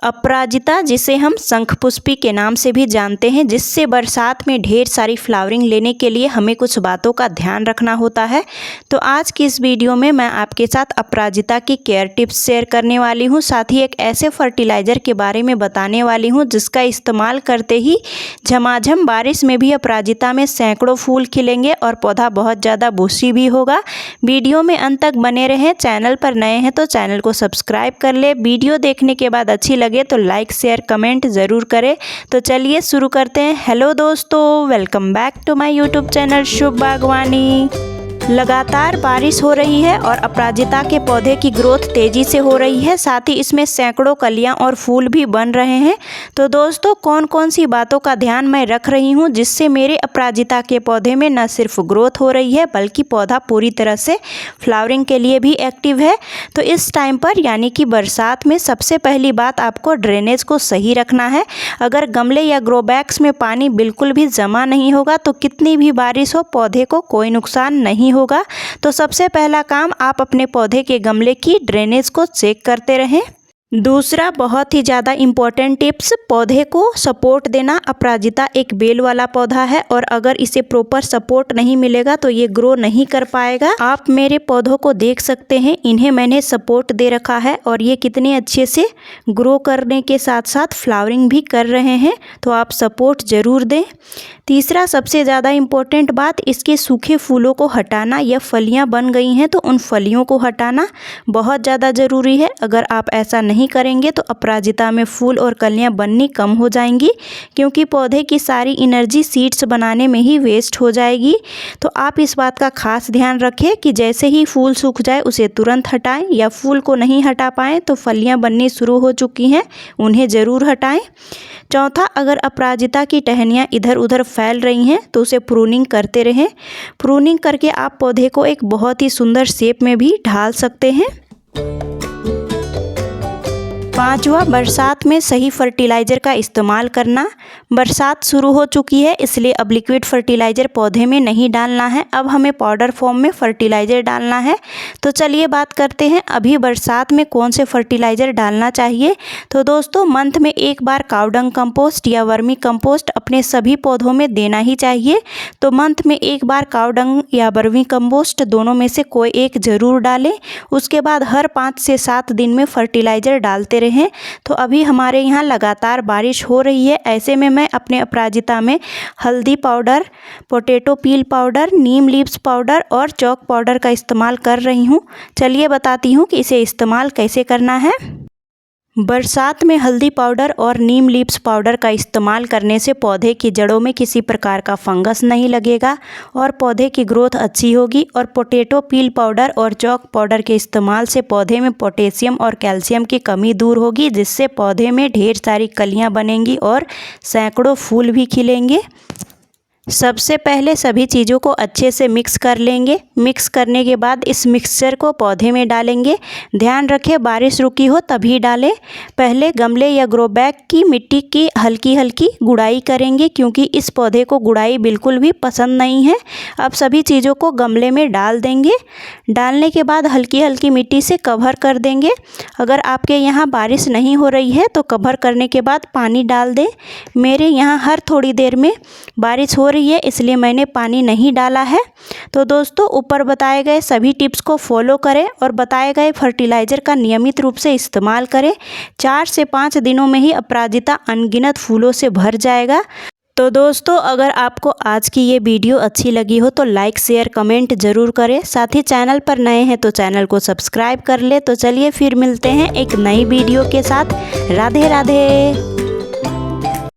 अपराजिता, जिसे हम शंखपुष्पी के नाम से भी जानते हैं, जिससे बरसात में ढेर सारी फ्लावरिंग लेने के लिए हमें कुछ बातों का ध्यान रखना होता है। तो आज की इस वीडियो में मैं आपके साथ अपराजिता की केयर टिप्स शेयर करने वाली हूं, साथ ही एक ऐसे फर्टिलाइज़र के बारे में बताने वाली हूं जिसका इस्तेमाल करते ही झमाझम बारिश में भी अपराजिता में सैकड़ों फूल खिलेंगे और पौधा बहुत ज़्यादा बुशी भी होगा। वीडियो में अंत तक बने रहें। चैनल पर नए हैं तो चैनल को सब्सक्राइब कर ले। वीडियो देखने के बाद अच्छी लगे तो लाइक शेयर कमेंट ज़रूर करें। तो चलिए शुरू करते हैं। हेलो दोस्तों, welcome back to my YouTube channel Shubh Bagwani. लगातार बारिश हो रही है और अपराजिता के पौधे की ग्रोथ तेज़ी से हो रही है, साथ ही इसमें सैकड़ों कलियां और फूल भी बन रहे हैं। तो दोस्तों, कौन कौन सी बातों का ध्यान मैं रख रही हूं जिससे मेरे अपराजिता के पौधे में न सिर्फ ग्रोथ हो रही है बल्कि पौधा पूरी तरह से फ्लावरिंग के लिए भी एक्टिव है। तो इस टाइम पर यानी कि बरसात में सबसे पहली बात आपको ड्रेनेज को सही रखना है। अगर गमले या ग्रो बैग्स में पानी बिल्कुल भी जमा नहीं होगा तो कितनी भी बारिश हो पौधे को कोई नुकसान नहीं होगा। तो सबसे पहला काम, आप अपने पौधे के गमले की ड्रेनेज को चेक करते रहें। दूसरा बहुत ही ज़्यादा इम्पॉर्टेंट टिप्स, पौधे को सपोर्ट देना। अपराजिता एक बेल वाला पौधा है और अगर इसे प्रॉपर सपोर्ट नहीं मिलेगा तो ये ग्रो नहीं कर पाएगा। आप मेरे पौधों को देख सकते हैं, इन्हें मैंने सपोर्ट दे रखा है और ये कितने अच्छे से ग्रो करने के साथ साथ फ्लावरिंग भी कर रहे हैं। तो आप सपोर्ट ज़रूर दें। तीसरा सबसे ज़्यादा इम्पोर्टेंट बात, इसके सूखे फूलों को हटाना या फलियां बन गई हैं तो उन फलियों को हटाना बहुत ज़्यादा ज़रूरी है। अगर आप ऐसा नहीं करेंगे तो अपराजिता में फूल और कलियां बननी कम हो जाएंगी, क्योंकि पौधे की सारी एनर्जी सीड्स बनाने में ही वेस्ट हो जाएगी। तो आप इस बात का खास ध्यान रखें कि जैसे ही फूल सूख जाए उसे तुरंत हटाएं, या फूल को नहीं हटा पाएँ तो फलियाँ बननी शुरू हो चुकी हैं उन्हें ज़रूर हटाएँ। चौथा, अगर अपराजिता की टहनियाँ इधर उधर फैल रही हैं तो उसे प्रूनिंग करते रहें। प्रूनिंग करके आप पौधे को एक बहुत ही सुंदर शेप में भी ढाल सकते हैं। पांचवा, बरसात में सही फर्टिलाइज़र का इस्तेमाल करना। बरसात शुरू हो चुकी है, इसलिए अब लिक्विड फर्टिलाइज़र पौधे में नहीं डालना है, अब हमें पाउडर फॉर्म में फर्टिलाइज़र डालना है। तो चलिए बात करते हैं अभी बरसात में कौन से फर्टिलाइज़र डालना चाहिए। तो दोस्तों, मंथ में एक बार काउडंग कंपोस्ट या वर्मी कंपोस्ट अपने सभी पौधों में देना ही चाहिए। तो मंथ में एक बार काउडंग या वर्मी कंपोस्ट दोनों में से कोई एक ज़रूर डालें। उसके बाद हर 5 से 7 दिन में फर्टिलाइज़र डालते रहें। तो अभी हमारे यहाँ लगातार बारिश हो रही है, ऐसे में मैं अपने अपराजिता में हल्दी पाउडर, पोटैटो पील पाउडर, नीम लीव्स पाउडर और चॉक पाउडर का इस्तेमाल कर रही हूँ। चलिए बताती हूँ कि इसे इस्तेमाल कैसे करना है। बरसात में हल्दी पाउडर और नीम लीव्स पाउडर का इस्तेमाल करने से पौधे की जड़ों में किसी प्रकार का फंगस नहीं लगेगा और पौधे की ग्रोथ अच्छी होगी। और पोटैटो पील पाउडर और चॉक पाउडर के इस्तेमाल से पौधे में पोटेशियम और कैल्शियम की कमी दूर होगी, जिससे पौधे में ढेर सारी कलियां बनेंगी और सैकड़ों फूल भी खिलेंगे। सबसे पहले सभी चीज़ों को अच्छे से मिक्स कर लेंगे। मिक्स करने के बाद इस मिक्सचर को पौधे में डालेंगे। ध्यान रखें बारिश रुकी हो तभी डालें। पहले गमले या ग्रो बैग की मिट्टी की हल्की हल्की गुड़ाई करेंगे, क्योंकि इस पौधे को गुड़ाई बिल्कुल भी पसंद नहीं है। अब सभी चीज़ों को गमले में डाल देंगे। डालने के बाद हल्की हल्की मिट्टी से कवर कर देंगे। अगर आपके यहाँ बारिश नहीं हो रही है तो कवर करने के बाद पानी डाल दें। मेरे यहाँ हर थोड़ी देर में बारिश हो रही है, इसलिए मैंने पानी नहीं डाला है। तो दोस्तों, ऊपर बताए गए सभी टिप्स को फॉलो करें और बताए गए फर्टिलाइज़र का नियमित रूप से इस्तेमाल करें। 4 से 5 दिनों में ही अपराजिता अनगिनत फूलों से भर जाएगा। तो दोस्तों, अगर आपको आज की ये वीडियो अच्छी लगी हो तो लाइक शेयर कमेंट ज़रूर करें। साथ ही चैनल पर नए हैं तो चैनल को सब्सक्राइब कर ले। तो चलिए फिर मिलते हैं एक नई वीडियो के साथ। राधे राधे।